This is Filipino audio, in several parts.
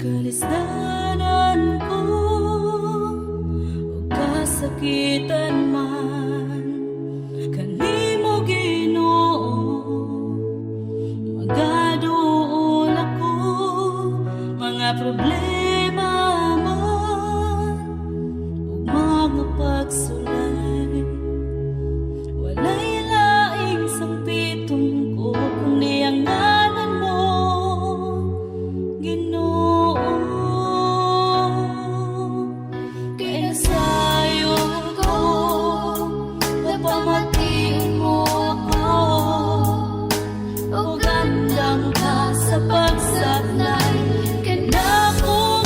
Kalisdanan ko o kasakitan man, kanimo Ginoo magaduol ako. Mga problema man ug mga pagsulay, walay laing sangpiton ko kundi ang ngalan mo Ginoo. Kay nasayo ko, napamatian mo ako, o gandang ka sa pagsaklay, kanakong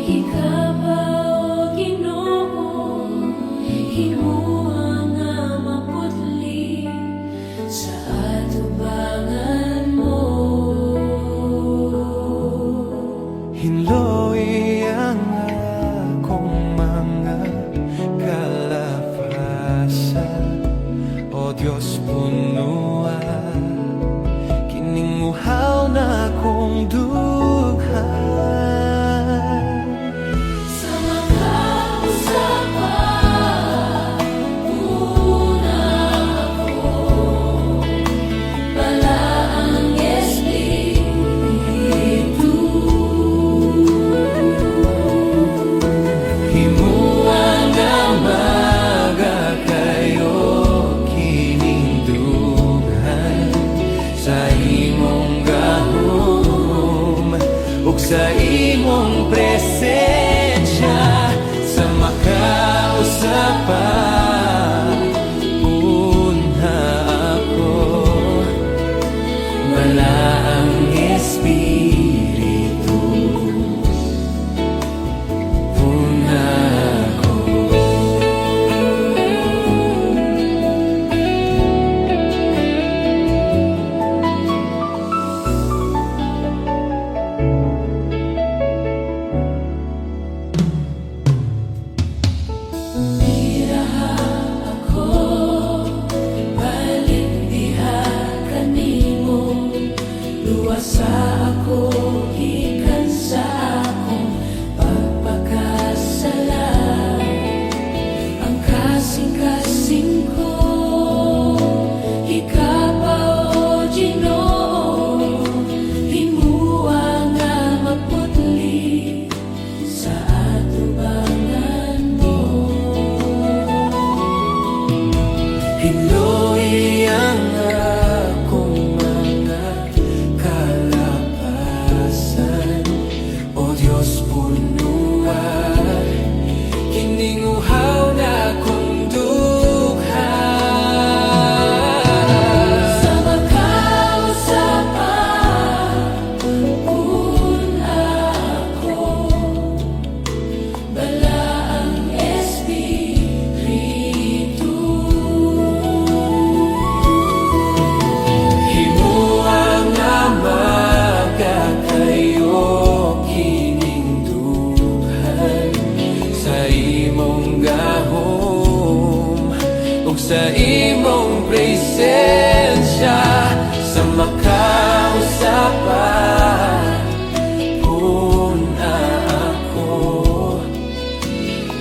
Ikaw ba o Ginoo, himuang nga maputli sa atubangan mo. Hinloy ang akong mga kalapasan, O Diyos punuan, kining uhaw na akong dughan. Sa mga usapan, una ako, wala ang Espiritu. Himuang nga magakayo kining dughan sa imong gahom ug sa imong presensya, sa makausapan una ako, wala ang Espiritu. Una ako. Biraha ako, balik diha kanimo, luwasa ako, gikan sa akong pagpakasala. Ang kasing-kasing ko, ikaw o Ginoo, himuang nga maputli sa atubangan mo. Hinloy ang akong mga kalapasan, O Diyos punuan, kining uhaw na akong dughan. Sa makausapan, una ako, wala ang Espiritu. Himuang nga magakayo kining dughan sa imong gahom ug sa imong presensya, sa makausapan una ako,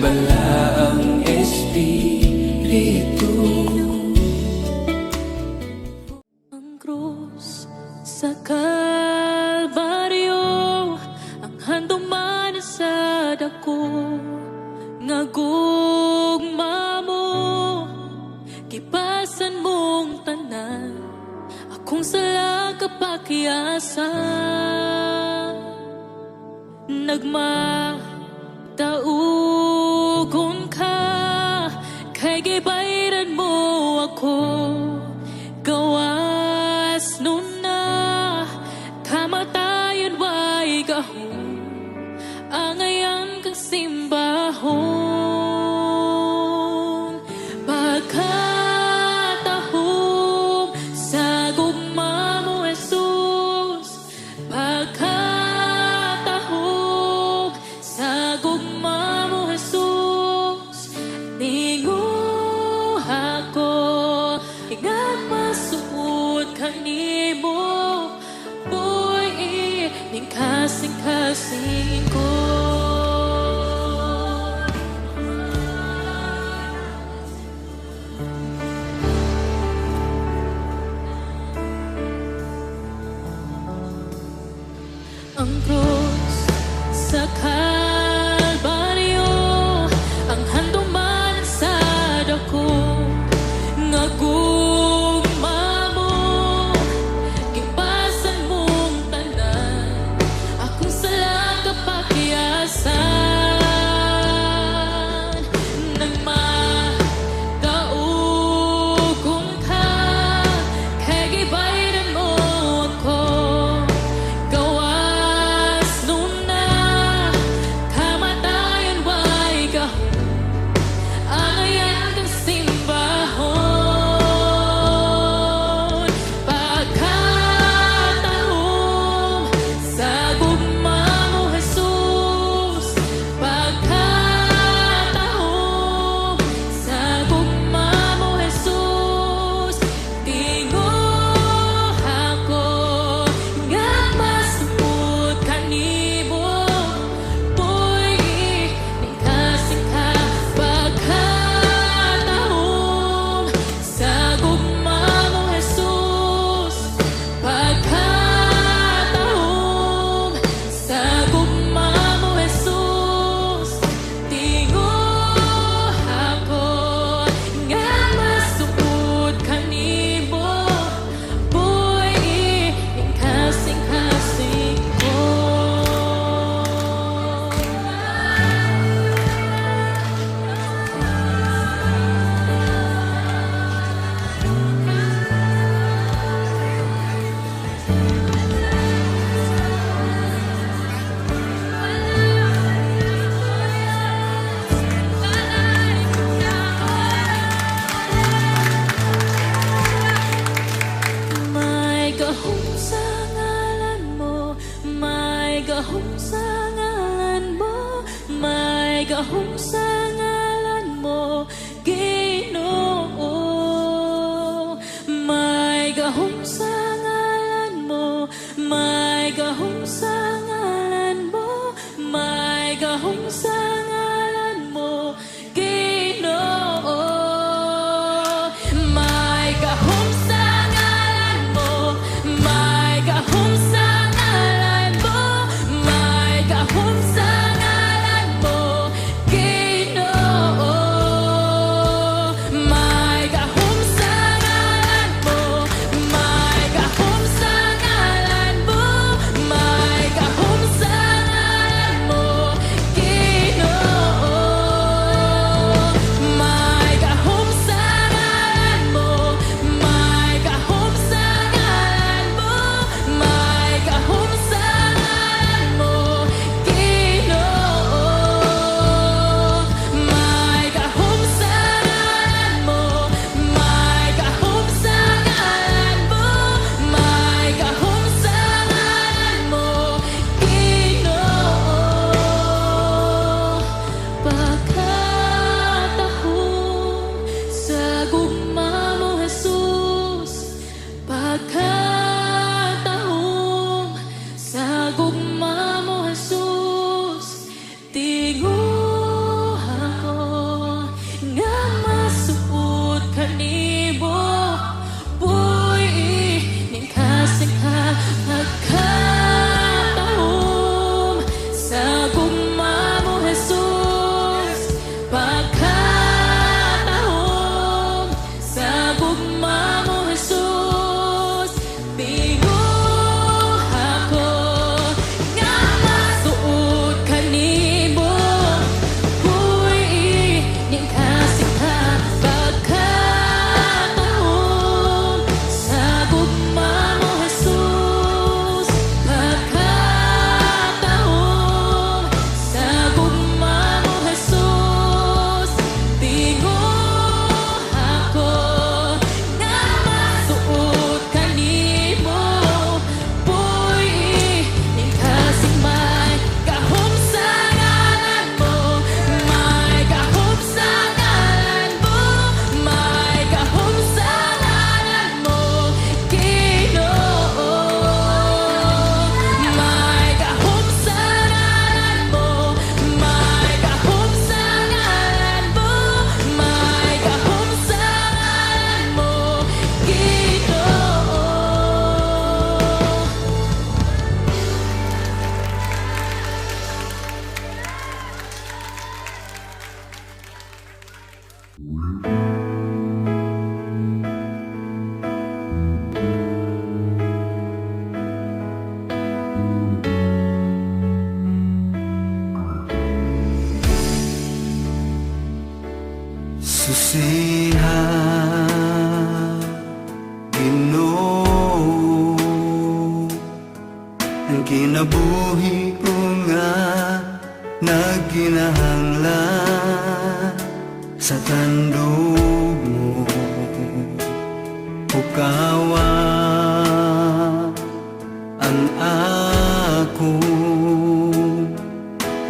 bala ang Espiritu. Ang krus sa Kalbaryo, ang handuman sa dako, nga gugma mo, kipasan mong tanan, akong sala kapakiasan. Nagmataugon ka, kay gibayran mo ako, gawas nun na, kamatayon way gahom, angayan kang simbahon. Pagkatahom sa gugma mo, Jesus, pagkatahom sa gugma mo, Jesus, ninguha ako, ingag masuot kanimo, boy, ning kasing-kasing ko. gahom sa ngalan mo, Ginoo. May gahom sa ngalan mo, may gahom sa ngalan mo, may gahom sa ngalan mo, Ginoo. May gahom sa ngalan mo, may gahom sa ngalan mo, may gahom sa ngalan mo, Ginoo. May gahom sa ngalan mo, may gahom sa ngalan mo, may gahom sa ngalan mo, Ginoo. May gahom sa ngalan mo, may gahom sa ngalan mo, may gahom sa ngalan mo, Ginoo. May gahom sa ngalan mo, may gahom sa ngalan mo, may gahom sa ngalan mo, Ginoo. Pagkatahong sa gugma mo, Jesus. Pagkatahong sa gugma mo, Jesus. Tinguha ko nga masuot kanimo, buhi ning kasing ka. Pagkatahong sa gugma mo, Jesus. Pagkatahong sa gugma mo, Jesus. Tinguha ko nga masuot kanimo, buhi ning kasing ka. Pagkatahong sa gugma mo, Jesus. Pagkatahong sa gugma mo, Jesus. Tinguha ko nga masuot kanimo, buhi ning kasing. May gahom sa ngalan mo, may gahom sa ngalan mo, may gahom sa ngalan mo, Ginoo. May gahom sa ngalan mo, may gahom sa ngalan mo, may gahom sa ngalan mo, Ginoo. Susiha, Ginoo, ang kinabuhi ko nga nagkinahanglan sa tandog mo. Ukawa ang ako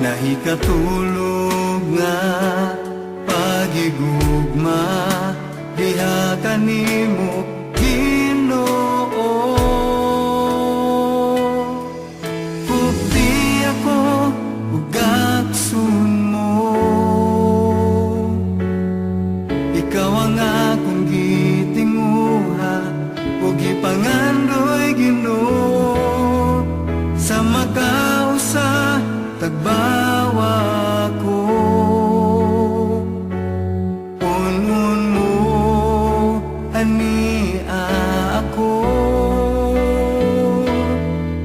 nahikatulog nga pagigugma diha kanimo, Ginoo. Pugdi ako ug aksun mo, ikaw ang akong gitinguha ug gipangandoy, Ginoo. Sa makausa tagbawa ko, punon mo ani ako,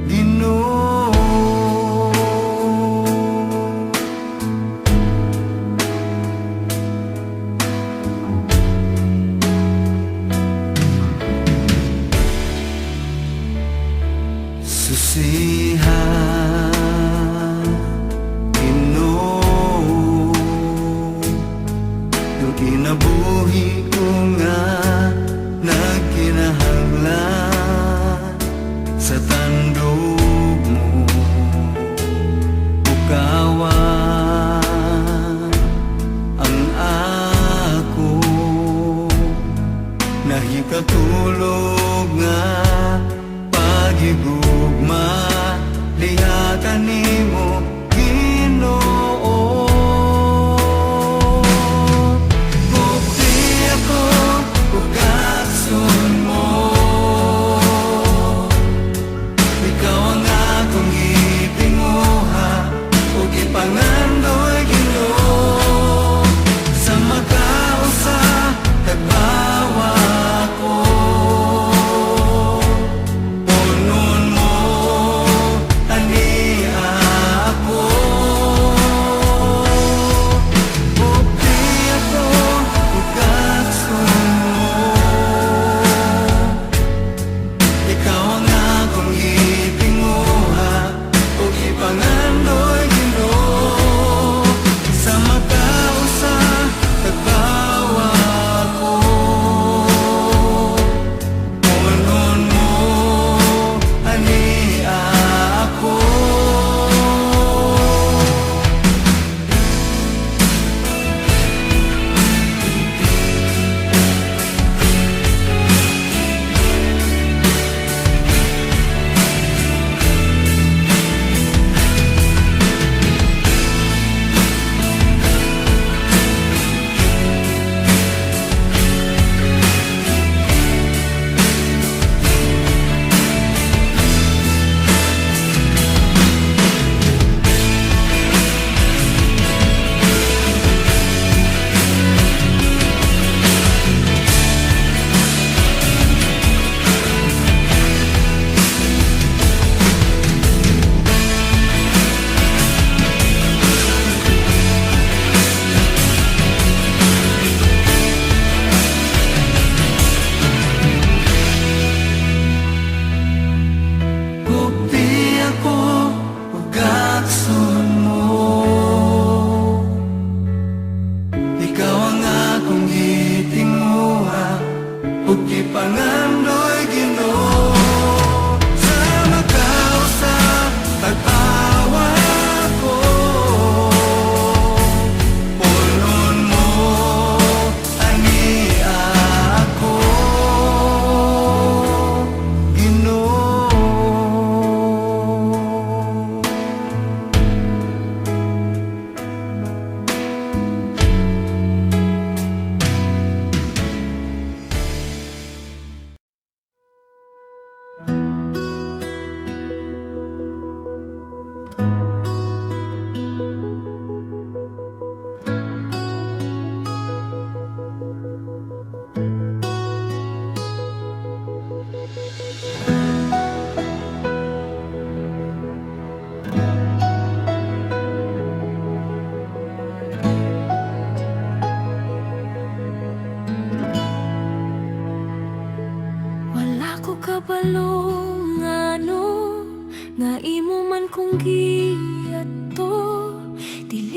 Ginoo. Susiha, Ginoo,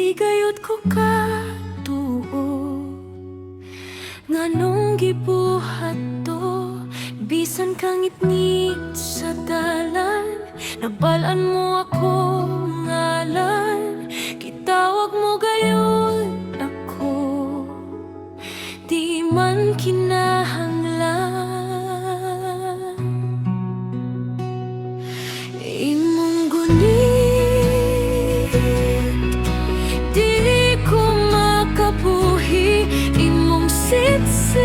Di gayud ko ka tuo nganong gibuhat to. Bisan kang ngit-ngit sa dalan, nabalaan mo ako ngalan. Kitawag mo gayon ako, di man kinahanglan. Imong gunit, di ko makabuhi. Imong sitsit,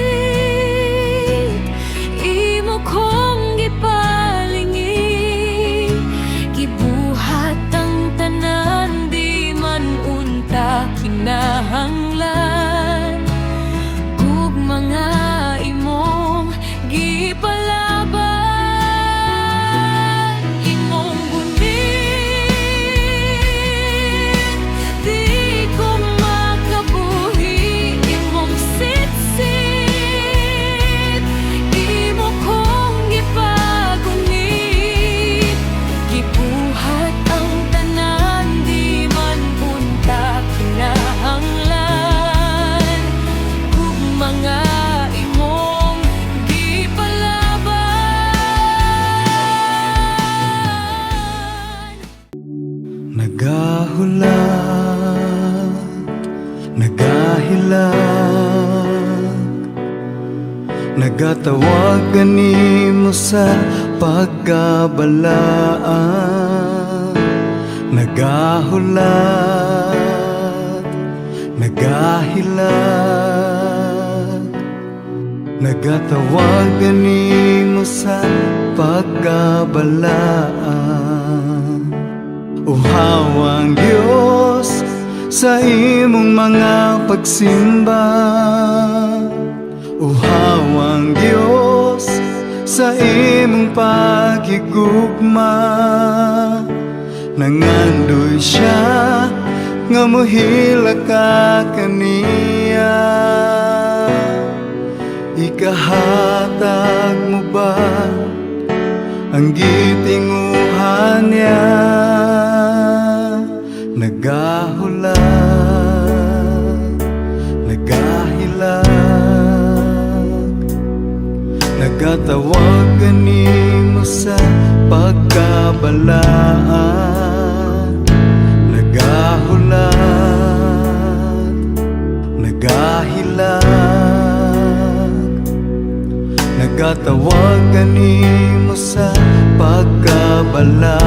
imo kong gipalingi. Gibuhat ang tanan, di man unta kinahanglan. Ug mga imong gipalaban. Imong gunit, di ko makabuhi. Imong sitsit, imo kong gipagunit. Gibuhat ang tanan, di man unta kinahanglan. Ug mga imong gipalaban. Nagahulat, nagahilag, nagatawag kanimo sa pagkabalaan. Nagahulat, nagahilag, nagatawag kanimo sa pagkabalaan. Uhawang Diyos sa imong mga pagsimba. Uhawang Diyos sa imong paghigugma. Nangandoy siya nga mohila ka kaniya. Ikahatag mo ba ang gitinguhan niya? Nagahulat, nagahilag, nagatawag kanimo sa pagkabalaan. Nagahulat, nagahilag, nagatawag kanimo sa pagkabalaan.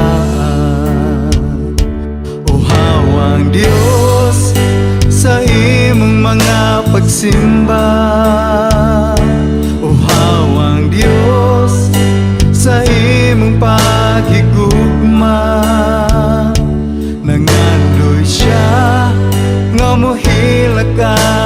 Uhawang Diyos sa imong mga pagsimba. Uhawang Diyos sa imong paghigugma. Nangandoy siya nga mohila ka